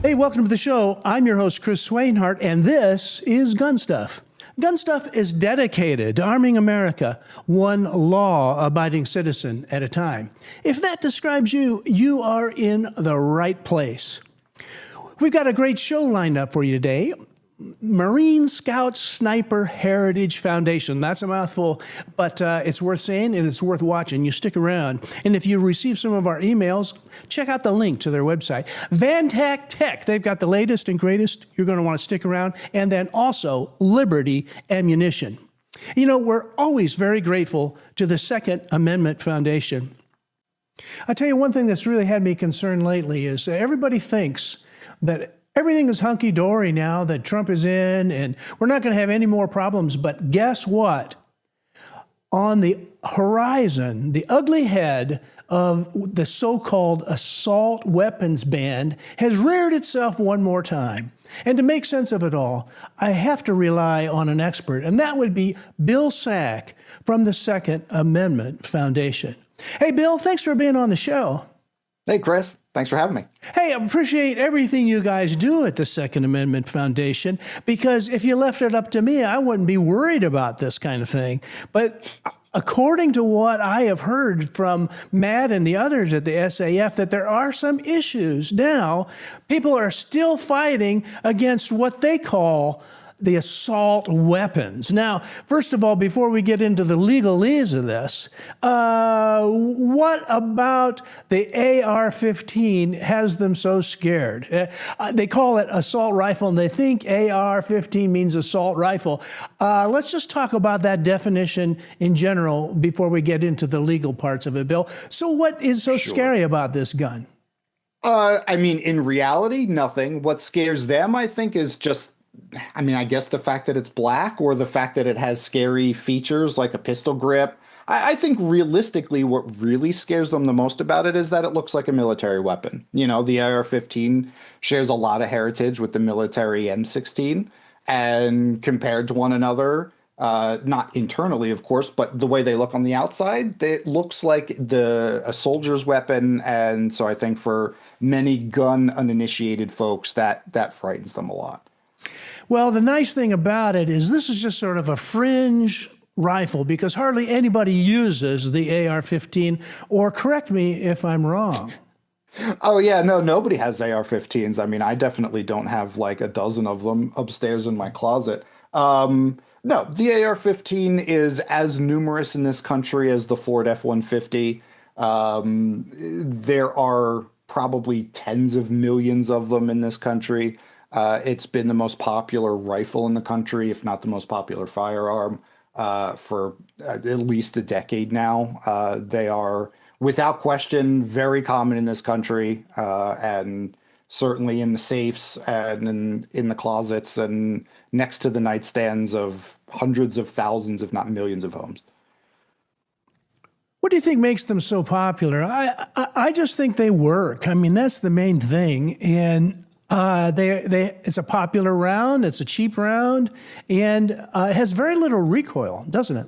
Hey, welcome to the show. I'm your host, Chris Swainhart, and this is Gun Stuff. Gun Stuff is dedicated to arming America, one law-abiding citizen at a time. If that describes you, you are in the right place. We've got a great show lined up for you today. Marine Scout Sniper Heritage Foundation. That's a mouthful, but it's worth saying and it's worth watching. You stick around. And if you receive some of our emails, check out the link to their website. Vantac Tech. They've got the latest and greatest. You're going to want to stick around. And then also Liberty Ammunition. You know, we're always very grateful to the Second Amendment Foundation. I'll tell you one thing that's really had me concerned lately is everybody thinks that everything is hunky-dory now, that Trump is in, and we're not going to have any more problems. But guess what? On the horizon, the ugly head of the so-called assault weapons ban has reared itself one more time. And to make sense of it all, I have to rely on an expert, and that would be Bill Sack from the Second Amendment Foundation. Hey, Bill, thanks for being on the show. Hey, Chris. Thanks for having me. Hey, I appreciate everything you guys do at the Second Amendment Foundation, because if you left it up to me, I wouldn't be worried about this kind of thing. But according to what I have heard from Matt and the others at the SAF, that there are some issues now. People are still fighting against what they call the assault weapons. Now, first of all, before we get into the legalese of this, what about the AR-15 has them so scared? They call it assault rifle, and they think AR-15 means assault rifle. Let's just talk about that definition in general before we get into the legal parts of it, Bill. So what is so scary about this gun? I mean, in reality, nothing. What scares them, I think, is just, I guess the fact that it's black or the fact that it has scary features like a pistol grip. I think realistically, what really scares them the most about it is that it looks like a military weapon. You know, the AR-15 shares a lot of heritage with the military M16, and compared to one another, not internally, of course, but the way they look on the outside, it looks like a soldier's weapon. And so I think for many gun uninitiated folks, that frightens them a lot. Well, the nice thing about it is this is just sort of a fringe rifle because hardly anybody uses the AR-15, or correct me if I'm wrong. Oh, yeah, no, nobody has AR-15s. I mean, I definitely don't have like a dozen of them upstairs in my closet. No, the AR-15 is as numerous in this country as the Ford F-150. There are probably tens of millions of them in this country. It's been the most popular rifle in the country, if not the most popular firearm, for at least a decade now. They are, without question, very common in this country, and certainly in the safes and in the closets and next to the nightstands of hundreds of thousands, if not millions of homes. What do you think makes them so popular? I just think they work. I mean, that's the main thing. And it's a popular round, it's a cheap round, and it has very little recoil, doesn't it?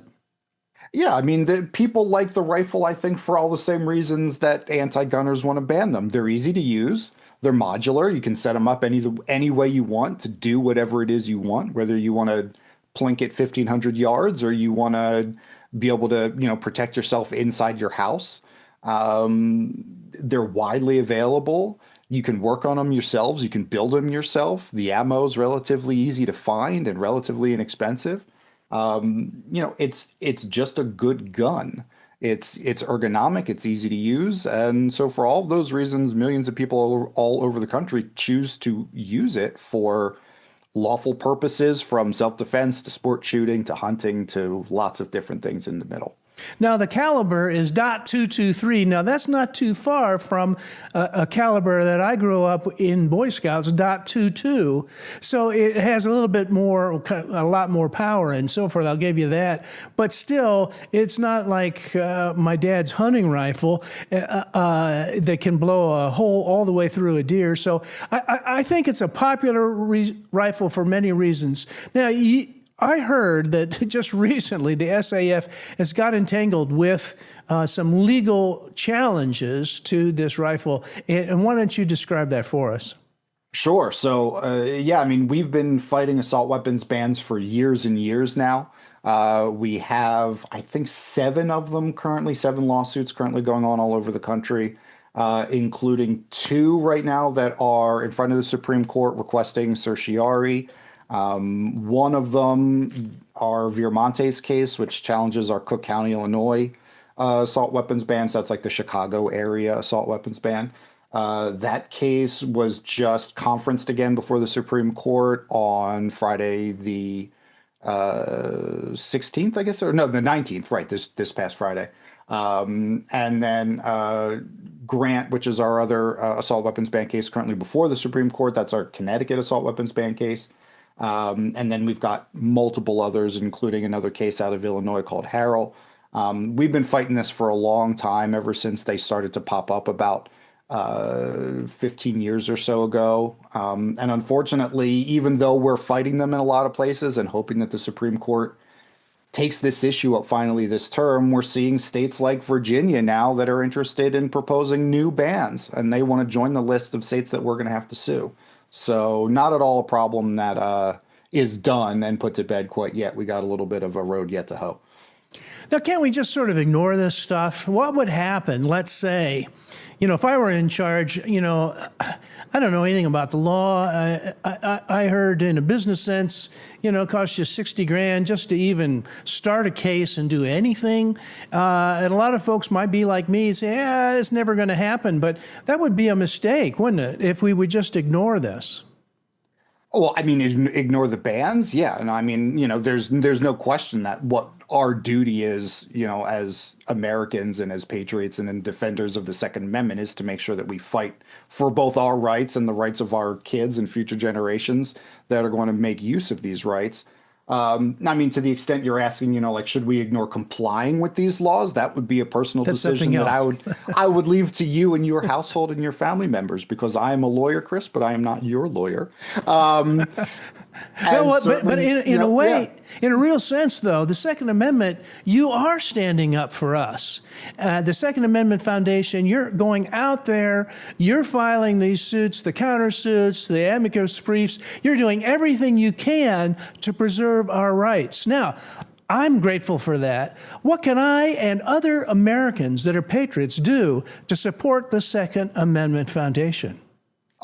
Yeah, I mean, people like the rifle, I think, for all the same reasons that anti-gunners want to ban them. They're easy to use. They're modular. You can set them up any way you want to do whatever it is you want, whether you want to plink it 1,500 yards or you want to be able to, protect yourself inside your house. They're widely available. You can work on them yourselves. You can build them yourself. The ammo is relatively easy to find and relatively inexpensive. It's just a good gun. It's ergonomic. It's easy to use. And so for all of those reasons, millions of people all over the country choose to use it for lawful purposes, from self-defense to sport shooting to hunting to lots of different things in the middle. Now, the caliber is .223. Now, that's not too far from a caliber that I grew up in Boy Scouts, .22. So it has a little bit more, a lot more power and so forth. I'll give you that. But still, it's not like my dad's hunting rifle that can blow a hole all the way through a deer. So I think it's a popular rifle for many reasons. Now, I heard that just recently the SAF has got entangled with some legal challenges to this rifle. And why don't you describe that for us? Sure. So, yeah, I mean, we've been fighting assault weapons bans for years and years now. We have, I think, seven of them currently, seven lawsuits currently going on all over the country, including two right now that are in front of the Supreme Court requesting certiorari. One of them, our Viramontes case, which challenges our Cook County, Illinois assault weapons ban. So that's like the Chicago area assault weapons ban. That case was just conferenced again before the Supreme Court on Friday, the 16th, I guess, or no, the 19th, right? This past Friday. And then Grant, which is our other assault weapons ban case currently before the Supreme Court. That's our Connecticut assault weapons ban case. And then we've got multiple others, including another case out of Illinois called Harrell. We've been fighting this for a long time, ever since they started to pop up about 15 years or so ago. And unfortunately, even though we're fighting them in a lot of places and hoping that the Supreme Court takes this issue up finally this term, we're seeing states like Virginia now that are interested in proposing new bans, and they want to join the list of states that we're going to have to sue. So not at all a problem that is done and put to bed quite yet. We got a little bit of a road yet to hoe. Now, can't we just sort of ignore this stuff? What would happen, let's say, if I were in charge, I don't know anything about the law. I heard in a business sense, it costs you 60 grand just to even start a case and do anything. And a lot of folks might be like me and say, yeah, it's never going to happen. But that would be a mistake, wouldn't it, if we would just ignore this? Well, I mean, ignore the bans, yeah, and I mean, there's no question that what our duty is, as Americans and as patriots and in defenders of the Second Amendment, is to make sure that we fight for both our rights and the rights of our kids and future generations that are going to make use of these rights. I mean, to the extent you're asking, like, should we ignore complying with these laws? That would be a personal decision that I would leave to you and your household and your family members, because I am a lawyer, Chris, but I am not your lawyer. No, but in a way, yeah. In a real sense, though, the Second Amendment, you are standing up for us. The Second Amendment Foundation, you're going out there, you're filing these suits, the countersuits, the amicus briefs. You're doing everything you can to preserve our rights. Now, I'm grateful for that. What can I and other Americans that are patriots do to support the Second Amendment Foundation?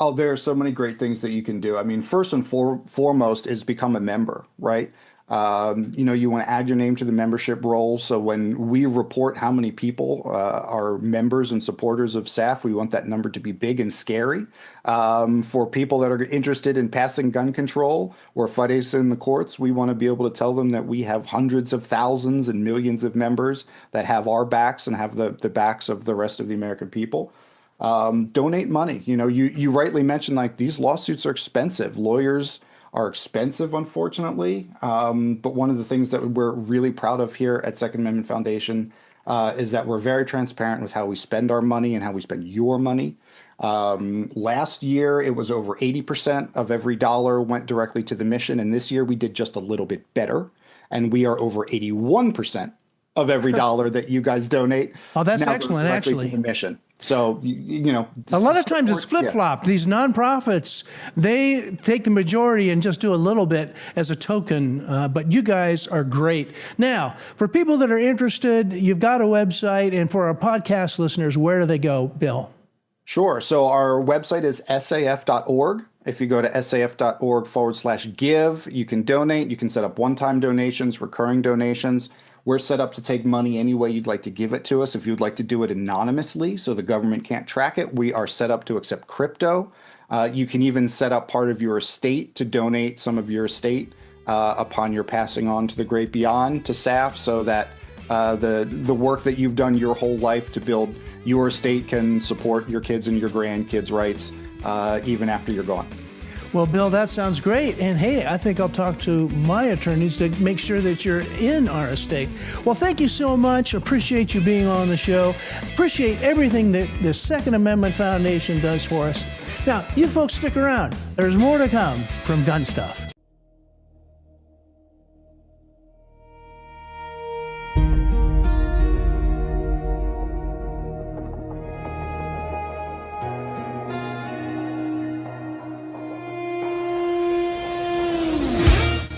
Oh, there are so many great things that you can do. I mean, first and foremost is become a member, right? You want to add your name to the membership roll. So when we report how many people are members and supporters of SAF, we want that number to be big and scary. For people that are interested in passing gun control or fighting in the courts, we want to be able to tell them that we have hundreds of thousands and millions of members that have our backs and have the backs of the rest of the American people. Donate money. You rightly mentioned, like, these lawsuits are expensive. Lawyers are expensive, unfortunately. But one of the things that we're really proud of here at Second Amendment Foundation is that we're very transparent with how we spend our money and how we spend your money. Last year, it was over 80% of every dollar went directly to the mission. And this year we did just a little bit better. And we are over 81% of every dollar that you guys donate. Oh, that's excellent, actually. To the mission. So, a lot of times it's flip-flopped. Yeah. These nonprofits, they take the majority and just do a little bit as a token, but you guys are great. Now, for people that are interested, you've got a website, and for our podcast listeners, where do they go, Bill? Sure. So our website is saf.org. If you go to saf.org/give, you can donate. You can set up one-time donations, recurring donations. We're set up to take money any way you'd like to give it to us. If you'd like to do it anonymously so the government can't track it, we are set up to accept crypto. You can even set up part of your estate to donate some of your estate upon your passing on to the great beyond, to SAF, so that the work that you've done your whole life to build your estate can support your kids and your grandkids' rights even after you're gone. Well, Bill, that sounds great. And hey, I think I'll talk to my attorneys to make sure that you're in our estate. Well, thank you so much. Appreciate you being on the show. Appreciate everything that the Second Amendment Foundation does for us. Now, you folks stick around. There's more to come from Gun Stuff.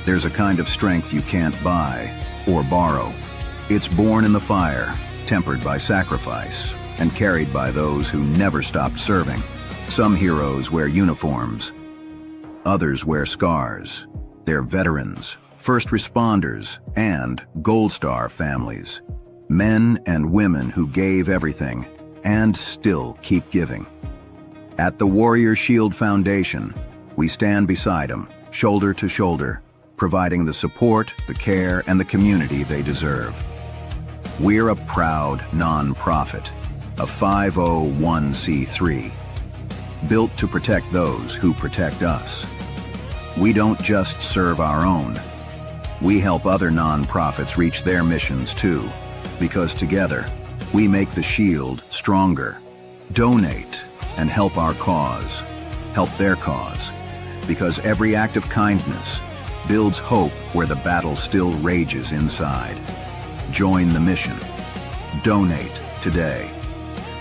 There's a kind of strength you can't buy or borrow. It's born in the fire, tempered by sacrifice, and carried by those who never stopped serving. Some heroes wear uniforms. Others wear scars. They're veterans, first responders, and Gold Star families. Men and women who gave everything and still keep giving. At the Warrior Shield Foundation, we stand beside them, shoulder to shoulder, providing the support, the care, and the community they deserve. We're a proud non-profit, a 501c3, built to protect those who protect us. We don't just serve our own. We help other non-profits reach their missions too, because together, we make the Shield stronger. Donate and help our cause, help their cause, because every act of kindness builds hope where the battle still rages inside. Join the mission. Donate today.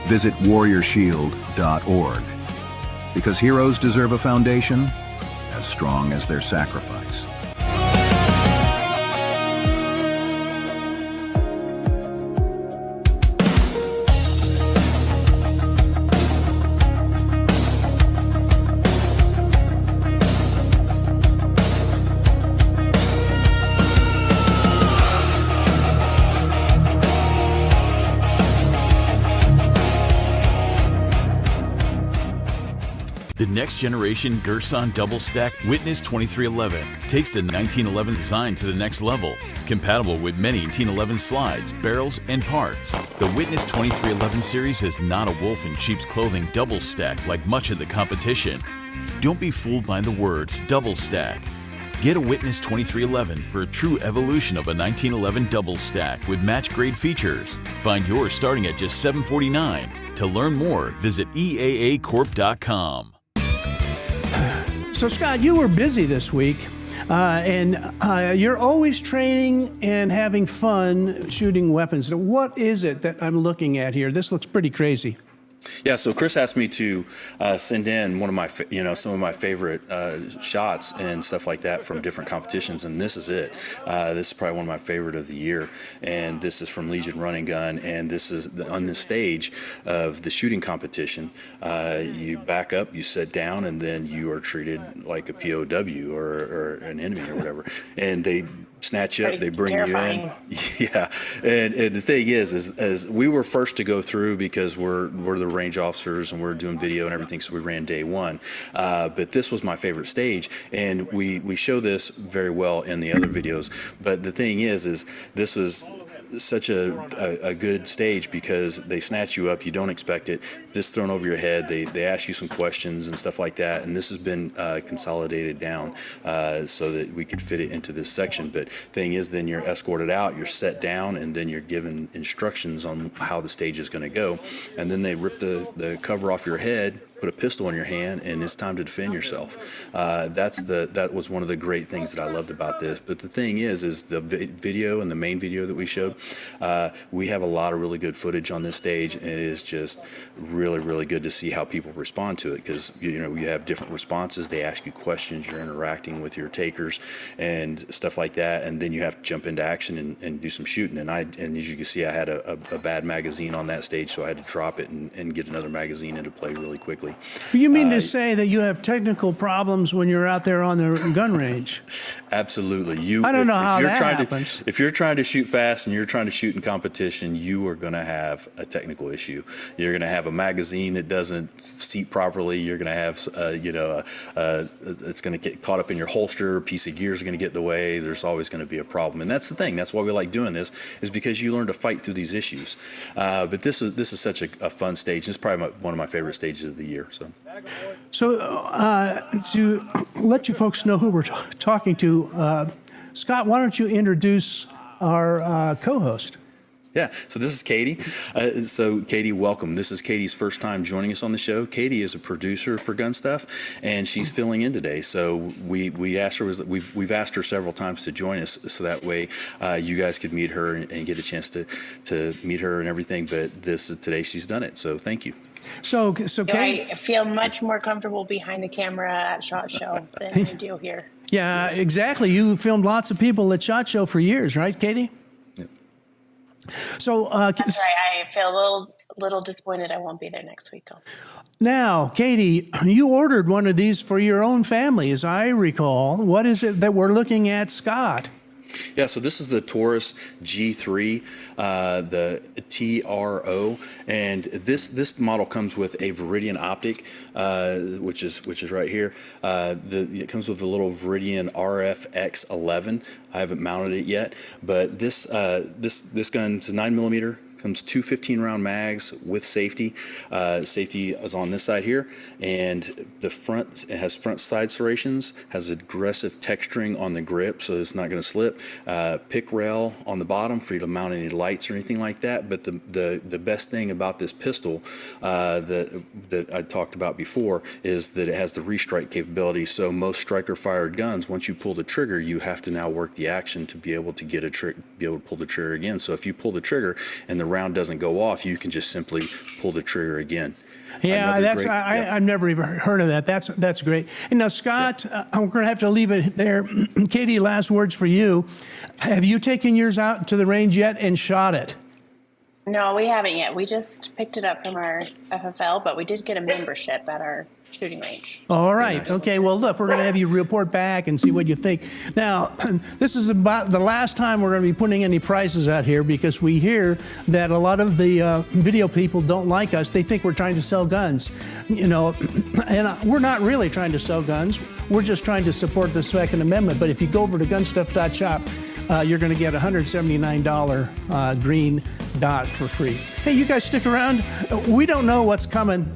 Visit warriorshield.org, because heroes deserve a foundation as strong as their sacrifice. The next generation Gerson double stack Witness 2311 takes the 1911 design to the next level. Compatible with many 1911 slides, barrels, and parts, the Witness 2311 series is not a wolf in sheep's clothing double stack like much of the competition. Don't be fooled by the words double stack. Get a Witness 2311 for a true evolution of a 1911 double stack with match grade features. Find yours starting at just $749. To learn more, visit eaacorp.com. So, Scott, you were busy this week, and you're always training and having fun shooting weapons. What is it that I'm looking at here? This looks pretty crazy. Yeah, so Chris asked me to send in one of my, some of my favorite shots and stuff like that from different competitions, and this is it. This is probably one of my favorite of the year, and this is from Legion Run and Gun, and this is on the stage of the shooting competition. You back up, you sit down, and then you are treated like a POW or an enemy or whatever, and they snatch you up, they bring terrifying. You in. Yeah, and the thing is we were first to go through because we're the range officers and we're doing video and everything, so we ran day one. But this was my favorite stage, and we show this very well in the other videos. But the thing is this was such a good stage because they snatch you up, you don't expect it, this thrown over your head, they ask you some questions and stuff like that, and this has been consolidated down so that we could fit it into this section. But thing is, then you're escorted out, you're set down, and then you're given instructions on how the stage is going to go, and then they rip the cover off your head, put a pistol in your hand, and it's time to defend yourself. That was one of the great things that I loved about this. But the thing is the video and the main video that we showed, we have a lot of really good footage on this stage, and it is just really, really good to see how people respond to it, because you have different responses. They ask you questions, you're interacting with your takers and stuff like that, and then you have to jump into action and do some shooting. And as you can see, I had a bad magazine on that stage, so I had to drop it and get another magazine into play really quickly. You mean to say that you have technical problems when you're out there on the gun range? Absolutely. I don't know how that happens. If you're trying to shoot fast and you're trying to shoot in competition, you are going to have a technical issue. You're going to have a magazine that doesn't seat properly. You're going to have, it's going to get caught up in your holster. A piece of gear is going to get in the way. There's always going to be a problem. And that's the thing. That's why we like doing this, is because you learn to fight through these issues. But this is such a fun stage. It's probably one of my favorite stages of the year. So to let you folks know who we're talking to, Scott, why don't you introduce our co-host? Yeah, so this is Katie. So Katie, welcome. This is Katie's first time joining us on the show. Katie is a producer for Gun Stuff, and she's filling in today. So we asked her, we've asked her several times to join us, so that way you guys could meet her and get a chance to meet her and everything. But today she's done it. So thank you. So Kate, I feel much more comfortable behind the camera at SHOT Show than I do here. yeah, exactly. You filmed lots of people at SHOT Show for years, right, Katie? Yep. So That's right. I feel a little disappointed I won't be there next week, though. now, Katie, you ordered one of these for your own family, as I recall. What is it that we're looking at, Scott? Yeah, so this is the Taurus G3, the TRO, and this model comes with a Viridian optic, which is right here. It comes with a little Viridian RFX11. I haven't mounted it yet, but this gun's 9mm. Comes two 15-round mags with safety. Safety is on this side here, and the front, it has front side serrations, has aggressive texturing on the grip, so it's not going to slip. Pick rail on the bottom for you to mount any lights or anything like that. But the best thing about this pistol that I talked about before is that it has the restrike capability. So most striker-fired guns, once you pull the trigger, you have to now work the action to be able to be able to pull the trigger again. So if you pull the trigger and the round doesn't go off, you can just simply pull the trigger again. Yeah, I've never even heard of that. That's great. And now, Scott, I'm going to have to leave it there. Katie, last words for you. Have you taken yours out to the range yet and shot it? No, we haven't yet. We just picked it up from our FFL, but we did get a membership at our shooting range. All right. Nice. Okay. Well, look, we're going to have you report back and see what you think. Now, this is about the last time we're going to be putting any prices out here, because we hear that a lot of the video people don't like us. They think we're trying to sell guns, and we're not really trying to sell guns. We're just trying to support the Second Amendment. But if you go over to gunstuff.shop, you're going to get a $179 green dot for free. Hey, you guys stick around. We don't know what's coming.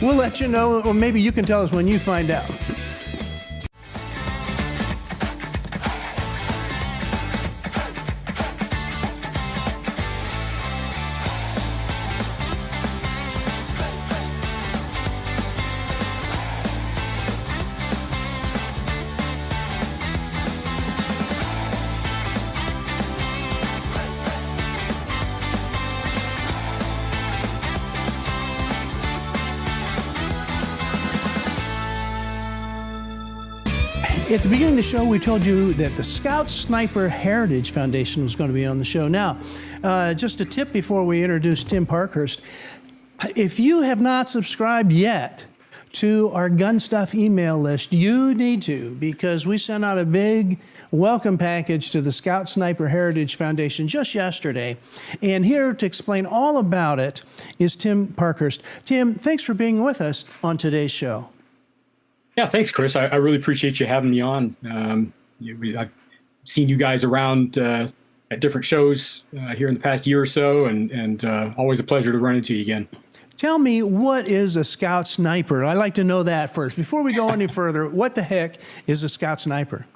We'll let you know, or maybe you can tell us when you find out. At the beginning of the show, we told you that the Scout Sniper Heritage Foundation was going to be on the show. Now, just a tip before we introduce Tim Parkhurst. If you have not subscribed yet to our Gun Stuff email list, you need to, because we sent out a big welcome package to the Scout Sniper Heritage Foundation just yesterday. And here to explain all about it is Tim Parkhurst. Tim, thanks for being with us on today's show. Yeah, thanks, Chris. I really appreciate you having me on. I've seen you guys around at different shows here in the past year or so, and always a pleasure to run into you again. Tell me, what is a Scout Sniper? I'd like to know that first. Before we go any further, what the heck is a Scout Sniper?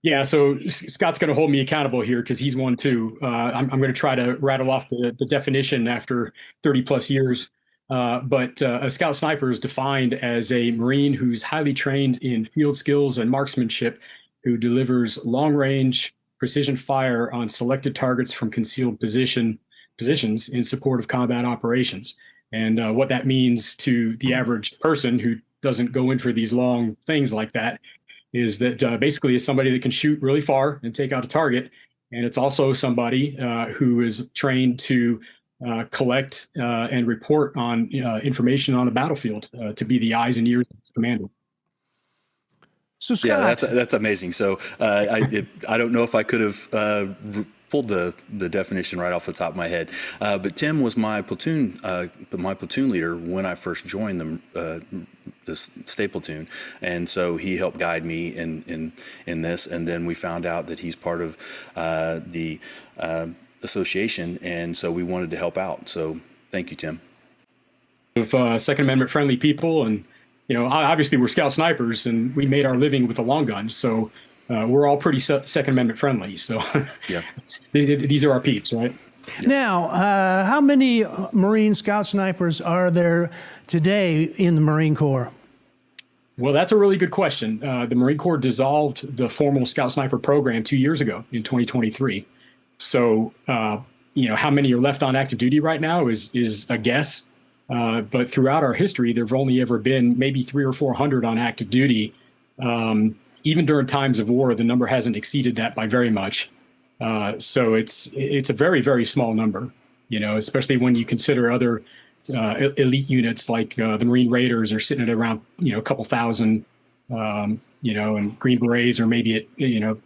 Yeah, so Scott's going to hold me accountable here because he's one too. I'm going to try to rattle off the definition after 30 plus years. But a Scout Sniper is defined as a Marine who's highly trained in field skills and marksmanship, who delivers long-range precision fire on selected targets from concealed positions in support of combat operations. And what that means to the average person who doesn't go in for these long things like that is that basically is somebody that can shoot really far and take out a target. And it's also somebody who is trained to collect and report on information on the battlefield, to be the eyes and ears of the commander. So Scott, yeah, that's amazing. So I don't know if I could have pulled the definition right off the top of my head, but Tim was my platoon leader when I first joined the state platoon, and so he helped guide me in this. And then we found out that he's part of the association, and so we wanted to help out. So thank you, Tim. Of Second Amendment friendly people, and obviously we're Scout Snipers, and we made our living with a long gun, so we're all pretty Second Amendment friendly. So yeah, these are our peeps, right? Yes. Now, how many Marine Scout Snipers are there today in the Marine Corps? Well, that's a really good question. The Marine Corps dissolved the formal Scout Sniper program 2 years ago in 2023. So, how many are left on active duty right now is a guess. But throughout our history, there have only ever been maybe 300 or 400 on active duty. Even during times of war, the number hasn't exceeded that by very much. So it's a very, very small number, especially when you consider other elite units like the Marine Raiders are sitting at around, a couple thousand, and Green Berets are maybe at,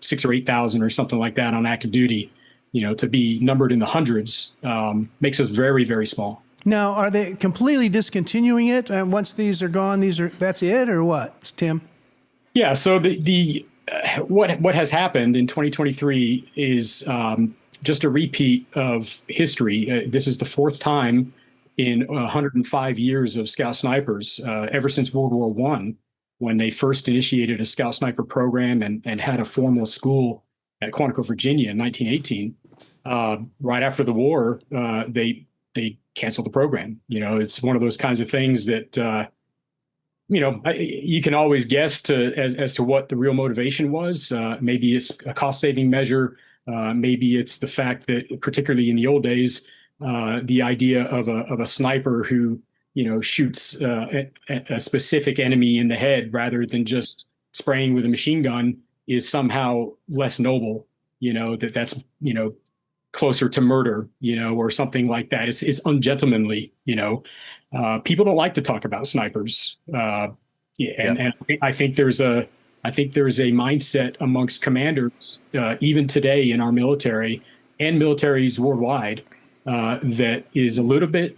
6,000 or 8,000 or something like that on active duty. To be numbered in the hundreds makes us very, very small. Now, are they completely discontinuing it? And once these are gone, that's it, or what, Tim? Yeah. So what has happened in 2023 is just a repeat of history. This is the fourth time in 105 years of Scout Snipers, ever since World War I, when they first initiated a Scout Sniper program and had a formal school at Quantico, Virginia in 1918. Right after the war, they canceled the program. It's one of those kinds of things that you can always guess as to what the real motivation was. Maybe it's a cost-saving measure. Maybe it's the fact that, particularly in the old days, the idea of a sniper who shoots a specific enemy in the head rather than just spraying with a machine gun is somehow less noble. That's closer to murder, or something like that. It's ungentlemanly. People don't like to talk about snipers. And I think there's a mindset amongst commanders, even today in our military and militaries worldwide, that is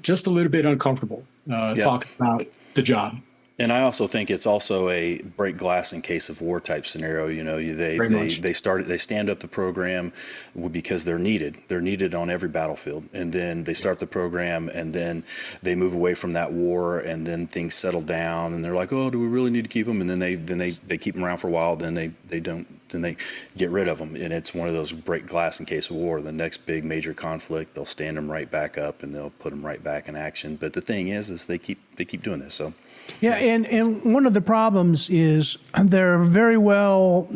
just a little bit uncomfortable talking about the job. And I also think it's also a break glass in case of war type scenario. They stand up the program because they're needed. They're needed on every battlefield, and then they start the program, and then they move away from that war, and then things settle down, and they're like, oh, do we really need to keep them? And then they keep them around for a while, then they don't. Then they get rid of them, and it's one of those break glass in case of war. The next big major conflict, they'll stand them right back up, and they'll put them right back in action. But the thing is they keep doing this. So, yeah, and one of the problems is they're very well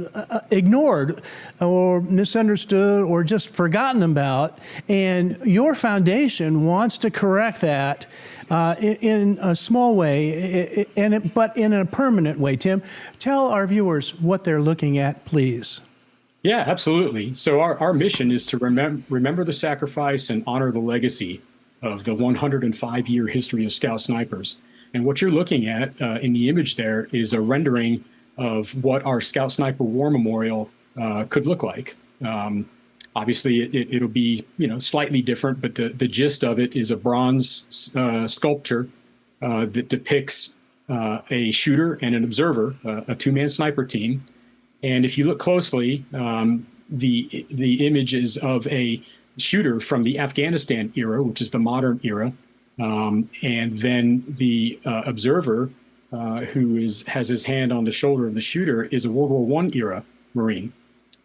ignored or misunderstood or just forgotten about, and your foundation wants to correct that. In a small way, but in a permanent way. Tim, tell our viewers what they're looking at, please. Yeah, absolutely. So our mission is to remember the sacrifice and honor the legacy of the 105-year history of Scout Snipers. And what you're looking at in the image there is a rendering of what our Scout Sniper War Memorial could look like. Obviously, it'll be slightly different, but the gist of it is a bronze sculpture that depicts a shooter and an observer, a two-man sniper team. And if you look closely, the image is of a shooter from the Afghanistan era, which is the modern era, and then the observer, who has his hand on the shoulder of the shooter, is a World War I era Marine.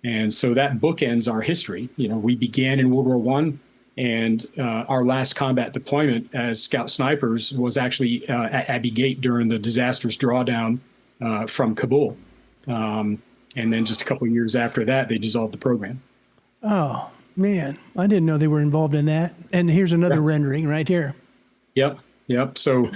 And so that bookends our history. We began in World War I, and our last combat deployment as Scout Snipers was actually at Abbey Gate during the disastrous drawdown from Kabul. And then just a couple of years after that, they dissolved the program. Oh, man. I didn't know they were involved in that. And here's another rendering right here. Yep. So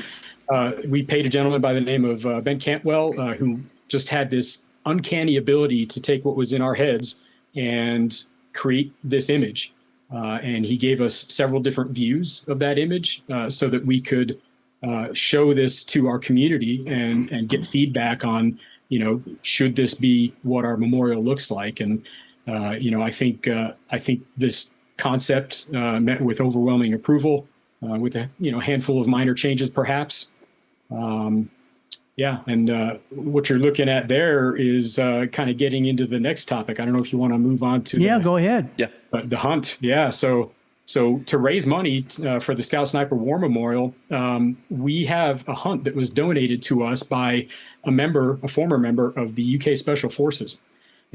we paid a gentleman by the name of Ben Cantwell, who just had this uncanny ability to take what was in our heads and create this image. And he gave us several different views of that image so that we could show this to our community and get feedback on, should this be what our memorial looks like? And, I think this concept met with overwhelming approval with a handful of minor changes, perhaps. Yeah, and what you're looking at there is kind of getting into the next topic. I don't know if you want to move on to go ahead. Yeah, the hunt. Yeah, so to raise money for the Scout Sniper War Memorial, we have a hunt that was donated to us by a former member of the UK Special Forces,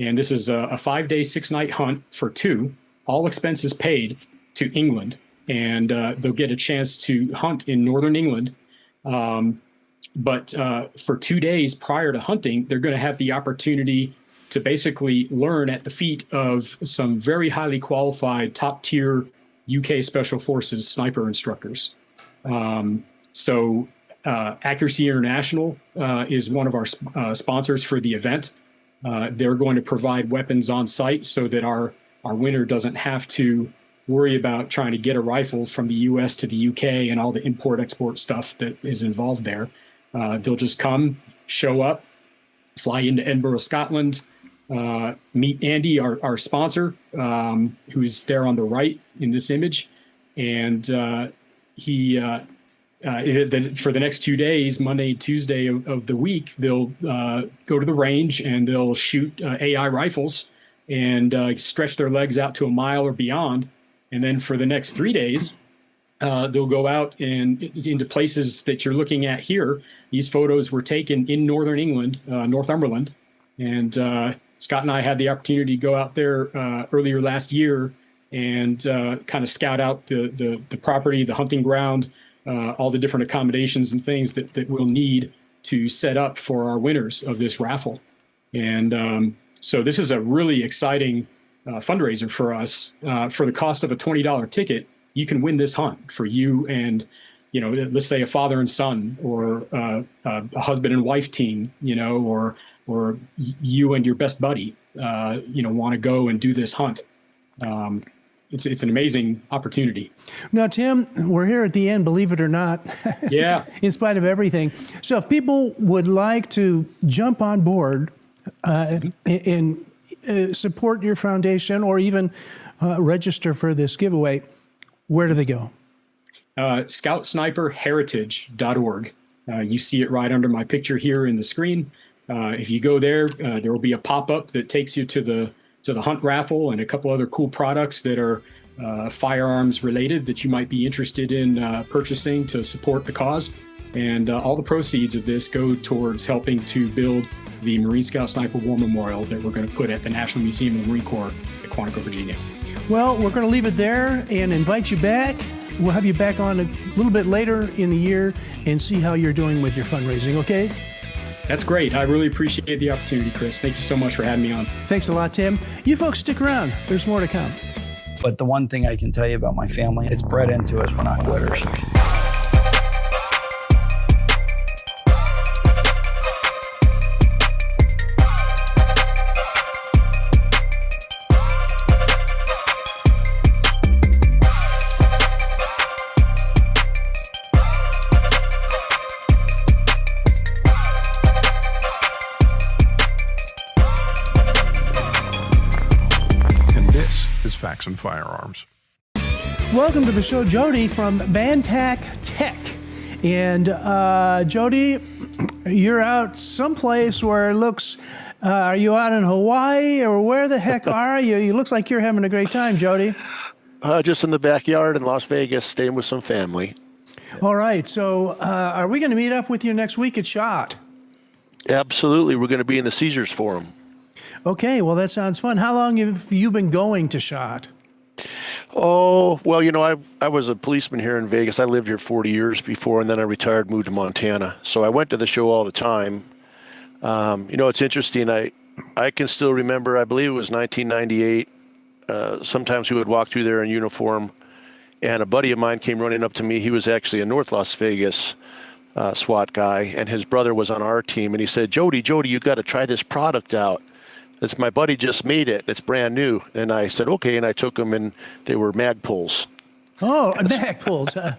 and this is a 5-day, 6-night hunt for two, all expenses paid, to England, and they'll get a chance to hunt in northern England. But for 2 days prior to hunting, they're going to have the opportunity to basically learn at the feet of some very highly qualified, top-tier UK Special Forces sniper instructors. So Accuracy International is one of our sponsors for the event. They're going to provide weapons on site so that our winner doesn't have to worry about trying to get a rifle from the US to the UK and all the import-export stuff that is involved there. They'll just come, show up, fly into Edinburgh, Scotland, meet Andy, our sponsor, who's there on the right in this image. And he, for the next 2 days, Monday and Tuesday of the week, they'll go to the range and they'll shoot AI rifles and stretch their legs out to a mile or beyond. And then for the next 3 days, they'll go out and into places that you're looking at here. These photos were taken in Northern England, Northumberland. And Scott and I had the opportunity to go out there earlier last year and kind of scout out the property, the hunting ground, all the different accommodations and things that we'll need to set up for our winners of this raffle. And so this is a really exciting fundraiser for us. For the cost of a $20 ticket, you can win this hunt for you and, let's say a father and son, or a husband and wife team, or you and your best buddy, want to go and do this hunt. It's an amazing opportunity. Now, Tim, we're here at the end, believe it or not. Yeah. In spite of everything. So if people would like to jump on board and support your foundation or even register for this giveaway, where do they go? ScoutSniperHeritage.org. You see it right under my picture here in the screen. If you go there, there will be a pop-up that takes you to the hunt raffle and a couple other cool products that are firearms related that you might be interested in purchasing to support the cause. And all the proceeds of this go towards helping to build the Marine Scout Sniper War Memorial that we're going to put at the National Museum of the Marine Corps at Quantico, Virginia. Well, we're going to leave it there and invite you back. We'll have you back on a little bit later in the year and see how you're doing with your fundraising, okay? That's great. I really appreciate the opportunity, Chris. Thank you so much for having me on. Thanks a lot, Tim. You folks stick around. There's more to come. But the one thing I can tell you about my family, it's bred into us. We're not quitters. Facts and Firearms. Welcome to the show, Jody from Vantac Tech. And Jody, you're out someplace where it looks, are you out in Hawaii or where the heck are you? It looks like you're having a great time, Jody. Just in the backyard in Las Vegas, staying with some family. All right. So are we going to meet up with you next week at SHOT? Absolutely. We're going to be in the Caesars Forum. Okay, well, that sounds fun. How long have you been going to SHOT? Oh, well, I was a policeman here in Vegas. I lived here 40 years before, and then I retired, moved to Montana. So I went to the show all the time. It's interesting. I can still remember, I believe it was 1998. Sometimes we would walk through there in uniform, and a buddy of mine came running up to me. He was actually a North Las Vegas SWAT guy, and his brother was on our team. And he said, Jody, you got to try this product out. It's my buddy just made it. It's brand new. And I said, okay. And I took them, and they were Magpuls. Oh, Magpuls.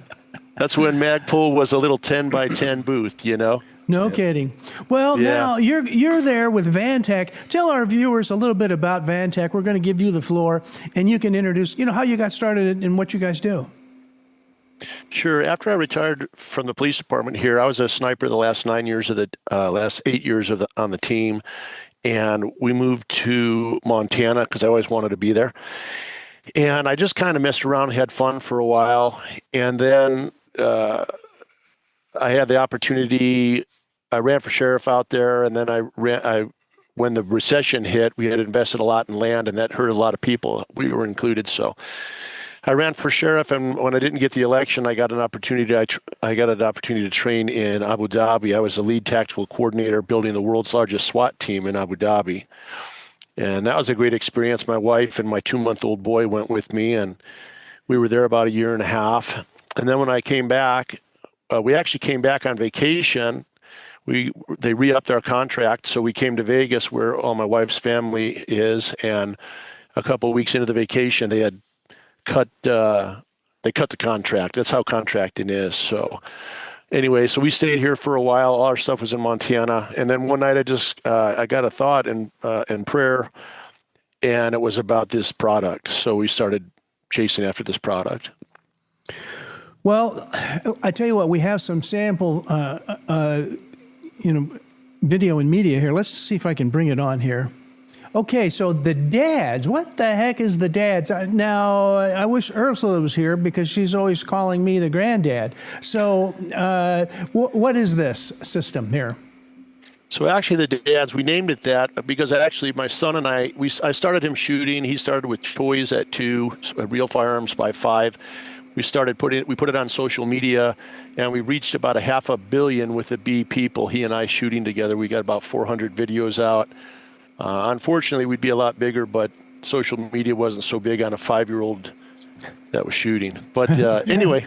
That's when Magpul was a little 10 by 10 booth, No kidding. Well, now you're there with Vantac. Tell our viewers a little bit about Vantac. We're going to give you the floor, and you can introduce, how you got started and what you guys do. Sure. After I retired from the police department here, I was a sniper the last 8 years on the team. And we moved to Montana because I always wanted to be there. And I just kind of messed around, had fun for a while. And then I had the opportunity, I ran for sheriff out there. And then when the recession hit, we had invested a lot in land, and that hurt a lot of people. We were included. So I ran for sheriff, and when I didn't get the election, I got an opportunity. I got an opportunity to train in Abu Dhabi. I was the lead tactical coordinator, building the world's largest SWAT team in Abu Dhabi, and that was a great experience. My wife and my 2-month-old boy went with me, and we were there about a year and a half. And then when I came back, we actually came back on vacation. They re-upped our contract, so we came to Vegas, where all my wife's family is, and a couple of weeks into the vacation, they had cut the contract. That's how contracting is. So anyway, so we stayed here for a while. All our stuff was in Montana, and then one night I got a thought in prayer, and it was about this product. So we started chasing after this product. Well, I tell you what, we have some sample, video and media here. Let's see if I can bring it on here. Okay, so the dads. What the heck is the dads? Now, I wish Ursula was here because she's always calling me the granddad. So, what is this system here? So actually, the dads, we named it that because actually my son and I started him shooting. He started with toys at 2, real firearms by 5. We put it on social media, and we reached about 500 million with the B people. He and I shooting together. We got about 400 videos out. Unfortunately, we'd be a lot bigger, but social media wasn't so big on a 5-year-old that was shooting. But anyway,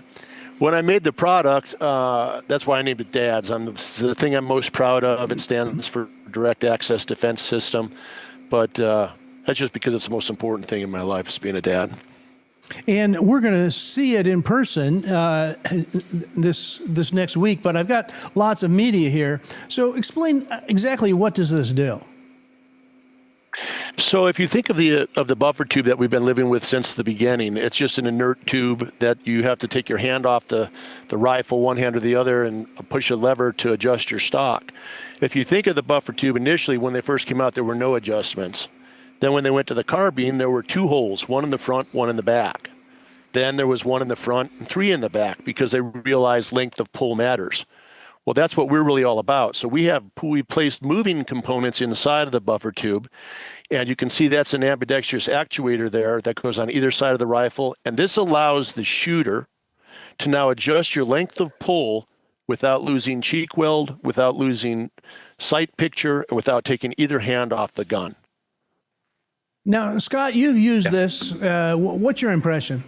when I made the product, that's why I named it DADS. It's the thing I'm most proud of. It stands for Direct Access Defense System. But that's just because it's the most important thing in my life, is being a dad. And we're going to see it in person this next week, but I've got lots of media here. So explain exactly, what does this do? So if you think of the buffer tube that we've been living with since the beginning, it's just an inert tube that you have to take your hand off the rifle, one hand or the other, and push a lever to adjust your stock. If you think of the buffer tube, initially when they first came out, there were no adjustments. Then when they went to the carbine, there were 2 holes, one in the front, one in the back. Then there was 1 in the front and 3 in the back, because they realized length of pull matters. Well, that's what we're really all about. So we placed moving components inside of the buffer tube, and you can see that's an ambidextrous actuator there that goes on either side of the rifle. And this allows the shooter to now adjust your length of pull without losing cheek weld, without losing sight picture, and without taking either hand off the gun. Now, Scott, you've used this. What's your impression?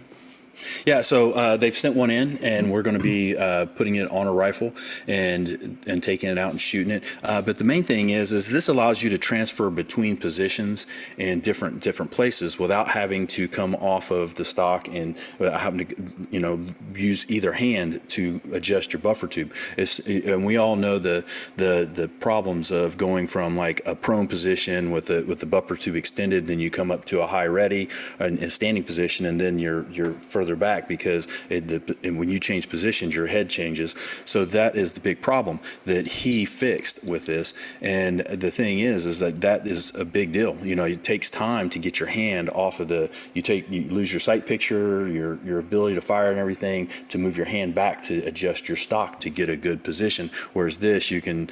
Yeah, so they've sent one in, and we're going to be putting it on a rifle and taking it out and shooting it. But the main thing is this allows you to transfer between positions in different places without having to come off of the stock and having to use either hand to adjust your buffer tube. And we all know the problems of going from like a prone position with the buffer tube extended, then you come up to a high ready and a standing position, and then you're further back, because and when you change positions, your head changes. So that is the big problem that he fixed with this. And the thing is that is a big deal. It takes time to get your hand off of you lose your sight picture, your ability to fire and everything, to move your hand back to adjust your stock to get a good position. Whereas this, you can,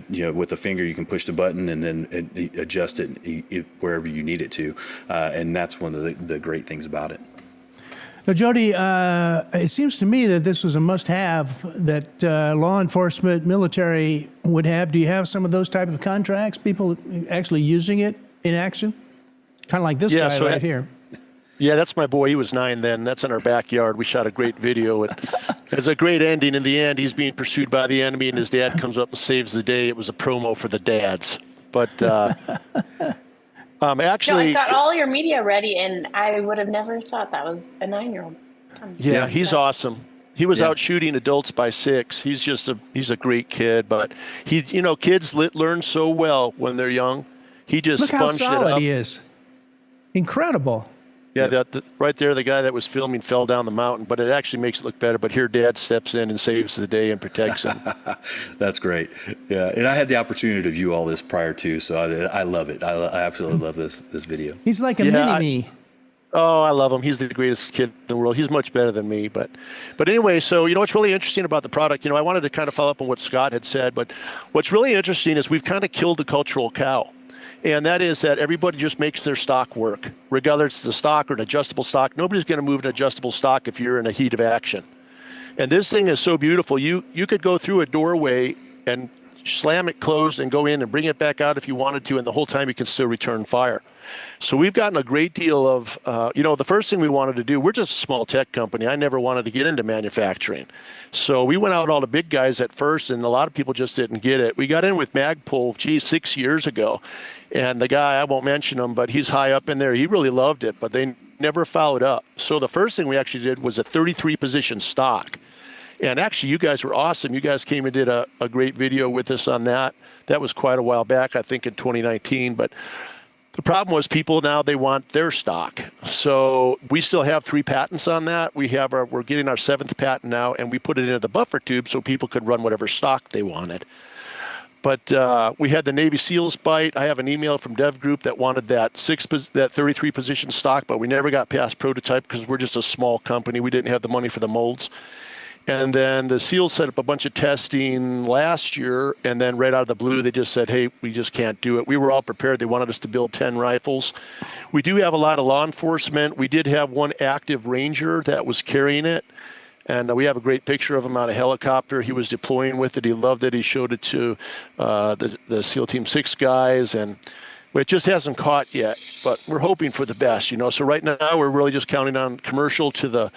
with a finger, you can push the button and then adjust it wherever you need it to. And that's one of the great things about it. Now, Jody, it seems to me that this was a must-have that law enforcement, military would have. Do you have some of those type of contracts, people actually using it in action? Kind of like this guy right here. Yeah, that's my boy. He was 9 then. That's in our backyard. We shot a great video. It's a great ending. In the end, he's being pursued by the enemy, and his dad comes up and saves the day. It was a promo for the dads. But actually, I got all your media ready, and I would have never thought that was a 9-year-old. Yeah, he's awesome. He was out shooting adults by 6. He's a great kid, but kids learn so well when they're young. He just look how sponged it solid up. He is. Incredible. Yeah, right there, the guy that was filming fell down the mountain, but it actually makes it look better. But here, Dad steps in and saves the day and protects him. That's great. Yeah, and I had the opportunity to view all this prior to, so I love it. I absolutely love this video. He's like a mini-me. Oh, I love him. He's the greatest kid in the world. He's much better than me. But anyway, so what's really interesting about the product, I wanted to kind of follow up on what Scott had said, but what's really interesting is we've kind of killed the cultural cow. And that is that everybody just makes their stock work, regardless it's a stock or an adjustable stock. Nobody's going to move an adjustable stock if you're in a heat of action. And this thing is so beautiful. You could go through a doorway and slam it closed and go in and bring it back out if you wanted to, and the whole time you can still return fire. So we've gotten a great deal of, the first thing we wanted to do, we're just a small tech company. I never wanted to get into manufacturing. So we went out all the big guys at first, and a lot of people just didn't get it. We got in with Magpul, 6 years ago. And the guy, I won't mention him, but he's high up in there. He really loved it, but they never followed up. So the first thing we actually did was a 33 position stock. And actually, you guys were awesome. You guys came and did a great video with us on that. That was quite a while back, I think in 2019. But the problem was people now, they want their stock. So we still have 3 patents on that. We're getting our 7th patent now, and we put it into the buffer tube so people could run whatever stock they wanted. But we had the Navy SEALs bite. I have an email from Dev Group that wanted that 33 position stock, but we never got past prototype because we're just a small company. We didn't have the money for the molds. And then the SEALs set up a bunch of testing last year, and then right out of the blue, they just said, hey, we just can't do it. We were all prepared. They wanted us to build 10 rifles. We do have a lot of law enforcement. We did have one active ranger that was carrying it, and we have a great picture of him on a helicopter. He was deploying with it. He loved it. He showed it to the SEAL Team 6 guys, and it just hasn't caught yet, but we're hoping for the best, So right now, we're really just counting on commercial to the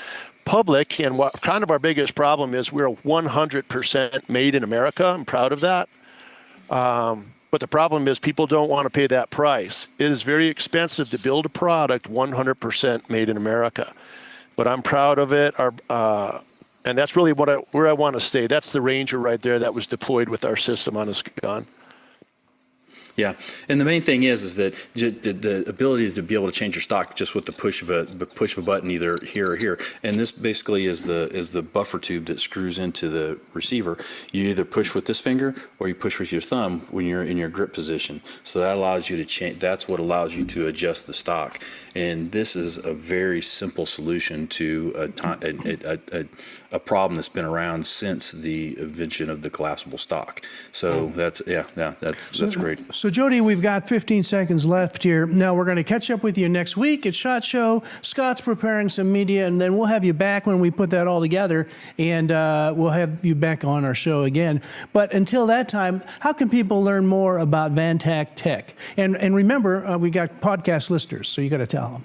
public, and what kind of our biggest problem is we're 100% made in America. I'm proud of that. But the problem is people don't want to pay that price. It is very expensive to build a product 100% made in America. But I'm proud of it. And that's really where I want to stay. That's the Ranger right there that was deployed with our system on his gun. Yeah, and the main thing is that the ability to be able to change your stock just with the push of a button either here or here. And this basically is the buffer tube that screws into the receiver. You either push with this finger or you push with your thumb when you're in your grip position. So that allows you to change. That's what allows you to adjust the stock. And this is a very simple solution to a problem that's been around since the invention of the collapsible stock. So that's great. So Jody, we've got 15 seconds left here. Now we're going to catch up with you next week at SHOT Show. Scott's preparing some media, and then we'll have you back when we put that all together, and we'll have you back on our show again. But until that time, how can people learn more about Vantac Tech? And remember, we got podcast listeners, so you got to tell them.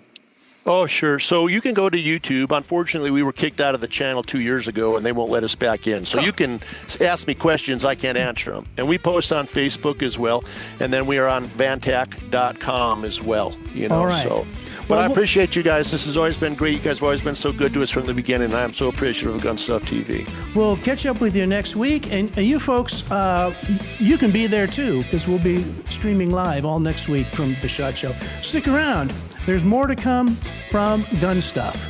Oh, sure. So you can go to YouTube. Unfortunately, we were kicked out of the channel 2 years ago, and they won't let us back in. So you can ask me questions. I can't answer them. And we post on Facebook as well. And then we are on Vantac.com as well. All right. But I appreciate you guys. This has always been great. You guys have always been so good to us from the beginning. And I am so appreciative of GunStuffTV. We'll catch up with you next week. And you folks, you can be there too, because we'll be streaming live all next week from the SHOT Show. Stick around. There's more to come from Gun Stuff.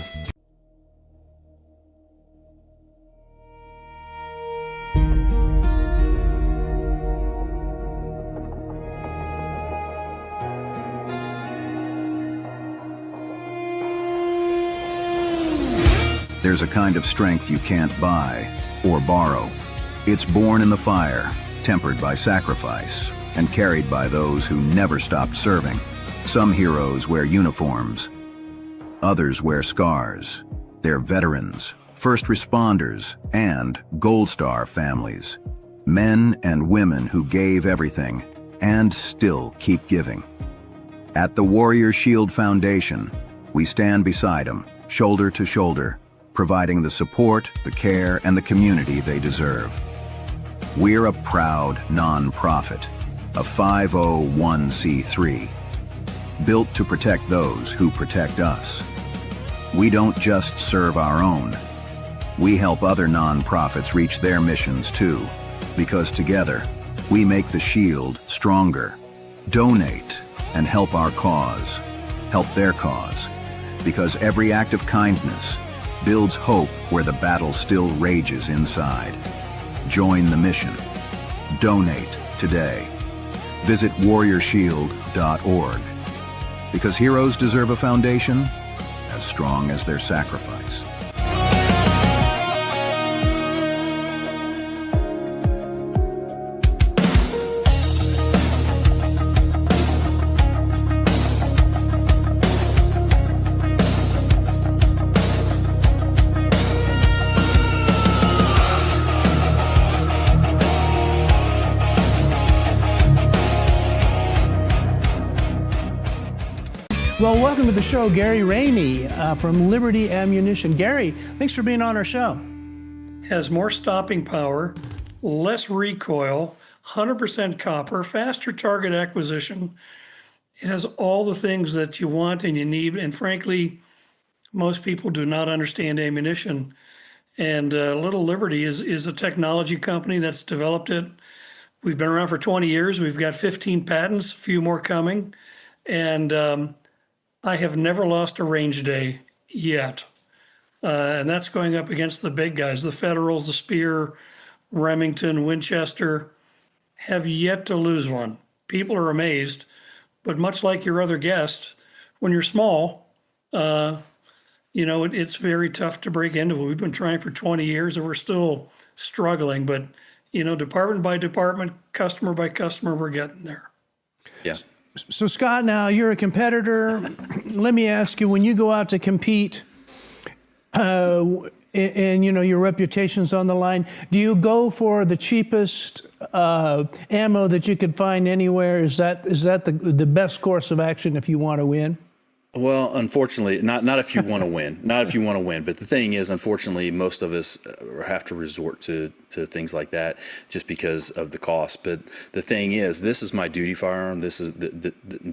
There's a kind of strength you can't buy or borrow. It's born in the fire, tempered by sacrifice, and carried by those who never stopped serving. Some heroes wear uniforms. Others wear scars. They're veterans, first responders, and Gold Star families. Men and women who gave everything and still keep giving. At the Warrior Shield Foundation, we stand beside them, shoulder to shoulder, providing the support, the care, and the community they deserve. We're a proud non-profit, a 501c3, built to protect those who protect us. We don't just serve our own. We help other non-profits reach their missions too, because together, we make the Shield stronger. Donate and help our cause. Help their cause. Because every act of kindness builds hope where the battle still rages inside. Join the mission. Donate today. Visit warriorshield.org. Because heroes deserve a foundation as strong as their sacrifice. Well, welcome to the show, Gary Ramey from Liberty Ammunition. Gary, thanks for being on our show. Has more stopping power, less recoil, 100% copper, faster target acquisition. It has all the things that you want and you need. And frankly, most people do not understand ammunition. And Little Liberty is a technology company that's developed it. We've been around for 20 years. We've got 15 patents, a few more coming. And I have never lost a range day yet. And that's going up against the big guys, the Federals, the Spear, Remington, Winchester, have yet to lose one. People are amazed, but much like your other guest, when you're small, it's very tough to break into it. We've been trying for 20 years and we're still struggling, but department by department, customer by customer, we're getting there. Yeah. So Scott, now you're a competitor. Let me ask you, when you go out to compete, and your reputation's on the line, do you go for the cheapest ammo that you could find anywhere? Is that the best course of action if you want to win? Well, unfortunately, not if you want to win. Not if you want to win. But the thing is, unfortunately, most of us have to resort to things like that just because of the cost. But the thing is, this is my duty firearm. This is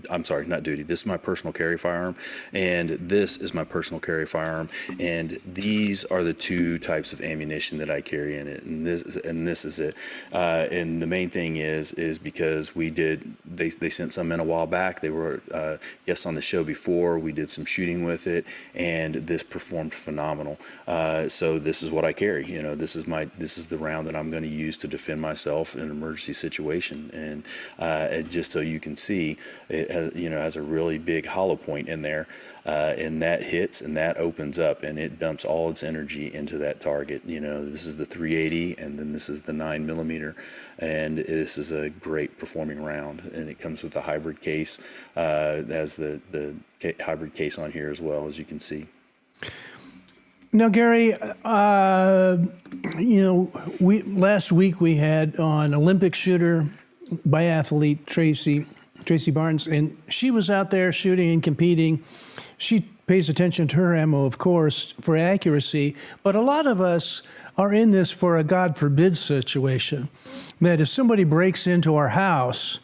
I'm sorry, not duty. This is my personal carry firearm, and this is my personal carry firearm. And these are the two types of ammunition that I carry in it. And this is it. And the main thing is because they sent some in a while back. They were guests on the show before. We did some shooting with it, and this performed phenomenal. So this is what I carry. This is the round that I'm going to use to defend myself in an emergency situation. And just so you can see, it has a really big hollow point in there, and that hits and that opens up and it dumps all its energy into that target. This is the 380, and then this is the 9mm, and this is a great performing round. And it comes with a hybrid case. It has the hybrid case on here as well, as you can see. Now, Gary, last week we had on Olympic shooter, biathlete Tracy Barnes, and she was out there shooting and competing. She pays attention to her ammo, of course, for accuracy, but a lot of us are in this for a God forbid situation, that if somebody breaks into our house,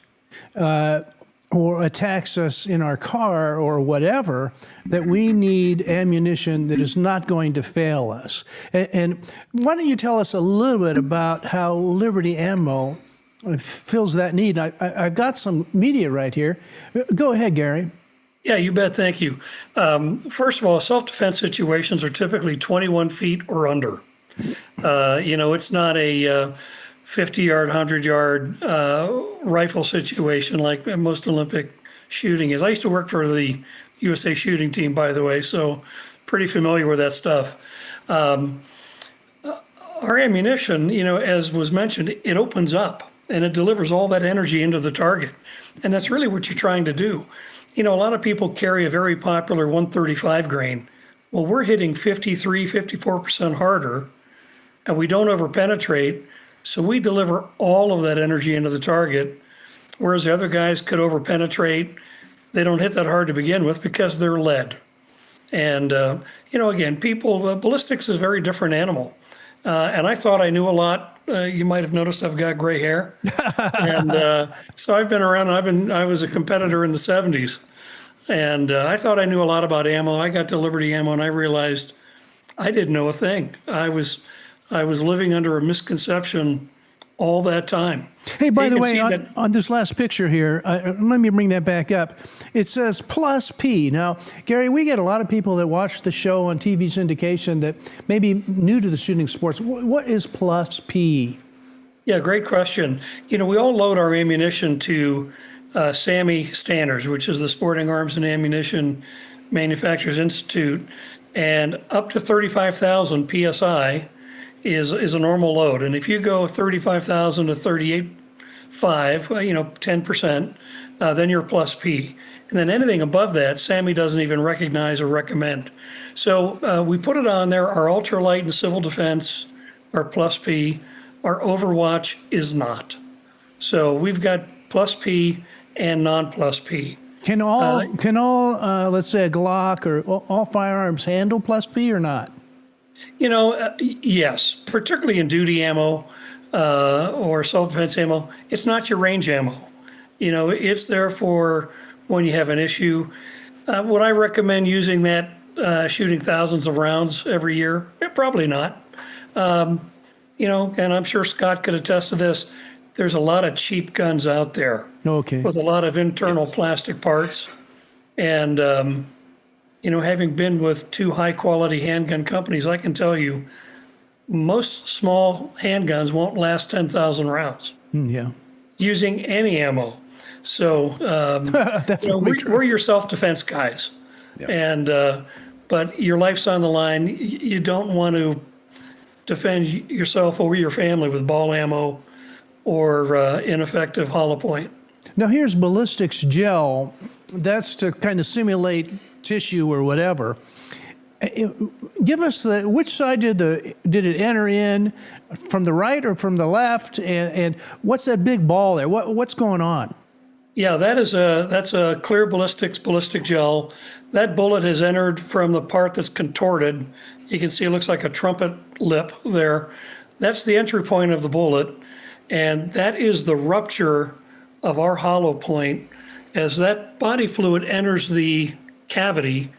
or attacks us in our car or whatever, that we need ammunition that is not going to fail us. And why don't you tell us a little bit about how Liberty Ammo fills that need? I've got some media right here. Go ahead, Gary. Yeah, you bet. Thank you. First of all, self-defense situations are typically 21 feet or under. It's not a 50-yard, 100-yard rifle situation like most Olympic shooting is. I used to work for the USA shooting team, by the way, so pretty familiar with that stuff. Our ammunition, as was mentioned, it opens up and it delivers all that energy into the target. And that's really what you're trying to do. A lot of people carry a very popular 135 grain. Well, we're hitting 53, 54% harder, and we don't overpenetrate. So we deliver all of that energy into the target, whereas the other guys could overpenetrate. They don't hit that hard to begin with because they're lead. And, again, ballistics is a very different animal. And I thought I knew a lot. You might have noticed I've got gray hair. And so I've been around. I was a competitor in the 70s. And I thought I knew a lot about ammo. I got to Liberty Ammo and I realized I didn't know a thing. I was living under a misconception all that time. Hey, by the way, on this last picture here, let me bring that back up. It says plus P. Now, Gary, we get a lot of people that watch the show on TV syndication that may be new to the shooting sports. What is plus P? Yeah, great question. We all load our ammunition to SAMI standards, which is the Sporting Arms and Ammunition Manufacturers Institute, and up to 35,000 PSI is a normal load. And if you go 35,000 to 38.5, 10%, then you're plus P. And then anything above that, SAMI doesn't even recognize or recommend. So we put it on there. Our ultralight and civil defense are plus P. Our Overwatch is not. So we've got plus P and non-plus P. Can all let's say a Glock or all firearms handle plus P or not? Yes, particularly in duty ammo or self-defense ammo. It's not your range ammo. It's there for when you have an issue. Would I recommend using that shooting thousands of rounds every year? Probably not. And I'm sure Scott could attest to this. There's a lot of cheap guns out there with a lot of internal plastic parts. And, having been with 2 high-quality handgun companies, I can tell you most small handguns won't last 10,000 rounds using any ammo. So we're your self-defense guys. Yep. And but your life's on the line. You don't want to defend yourself or your family with ball ammo or ineffective hollow point. Now here's ballistics gel. That's to kind of simulate tissue or whatever. Give us which side did it enter in, from the right or from the left, and what's that big ball there? What's going on? Yeah, that's a clear ballistic gel. That bullet has entered from the part that's contorted. You can see it looks like a trumpet lip there. That's the entry point of the bullet, and that is the rupture of our hollow point. As that body fluid enters the cavity,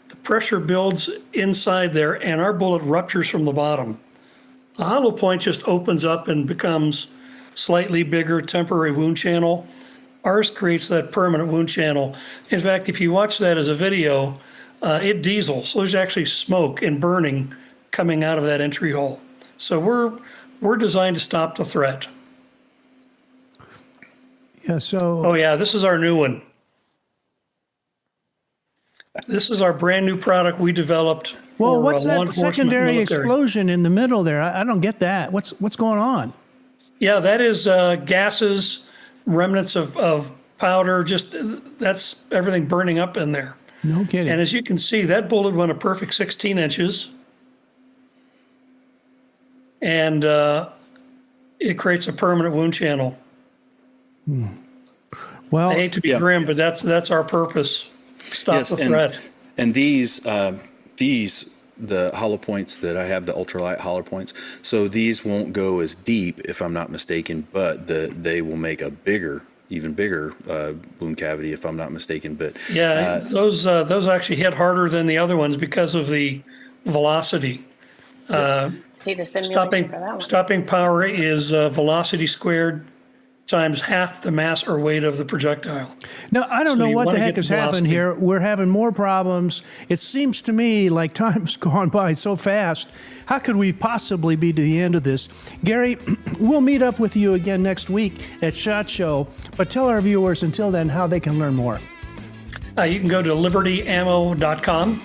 the pressure builds inside there, and our bullet ruptures from the bottom. The hollow point just opens up and becomes slightly bigger temporary wound channel. Ours creates that permanent wound channel. In fact, if you watch that as a video, it diesels. So there's actually smoke and burning coming out of that entry hole. So we're designed to stop the threat. Yeah, so... Oh, yeah, this is our new one. This is our brand new product we developed for Well, what's law that enforcement secondary military. explosion in the middle there? I don't get that. What's going on? Yeah, that is gases, remnants of powder, that's everything burning up in there. No kidding. And as you can see, that bullet went a perfect 16 inches. And it creates a permanent wound channel. Well, I hate to be grim, but that's our purpose. Stop the threat. And these the hollow points that I have, the ultralight hollow points, so these won't go as deep, if I'm not mistaken, but they will make a even bigger wound cavity, if I'm not mistaken. But those actually hit harder than the other ones because of the velocity. See the simulation for that one. Stopping power is velocity squared times half the mass or weight of the projectile. Now, I don't know what the heck has happened here. We're having more problems. It seems to me like time's gone by so fast. How could we possibly be to the end of this? Gary, we'll meet up with you again next week at SHOT Show, but tell our viewers until then how they can learn more. You can go to libertyammo.com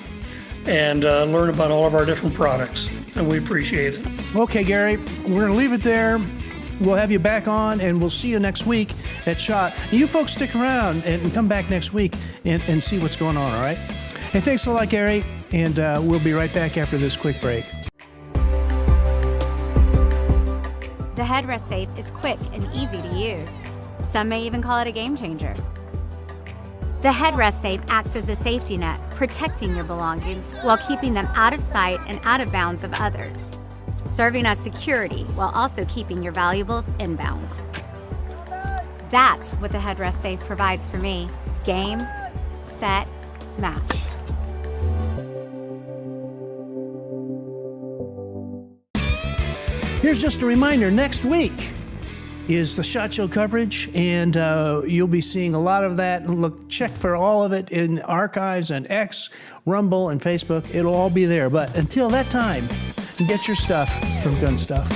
and learn about all of our different products, and we appreciate it. Okay, Gary, we're going to leave it there. We'll have you back on, and we'll see you next week at SHOT. You folks stick around and come back next week and see what's going on, all right? Hey, thanks a lot, Gary, and we'll be right back after this quick break. The headrest safe is quick and easy to use. Some may even call it a game changer. The headrest safe acts as a safety net, protecting your belongings while keeping them out of sight and out of bounds of others, serving as security while also keeping your valuables in bounds. That's what the headrest safe provides for me. Game, set, match. Here's just a reminder, next week is the SHOT Show coverage, and you'll be seeing a lot of that. Check for all of it in archives and X, Rumble, and Facebook. It'll all be there. But until that time, get your stuff from GunStuff.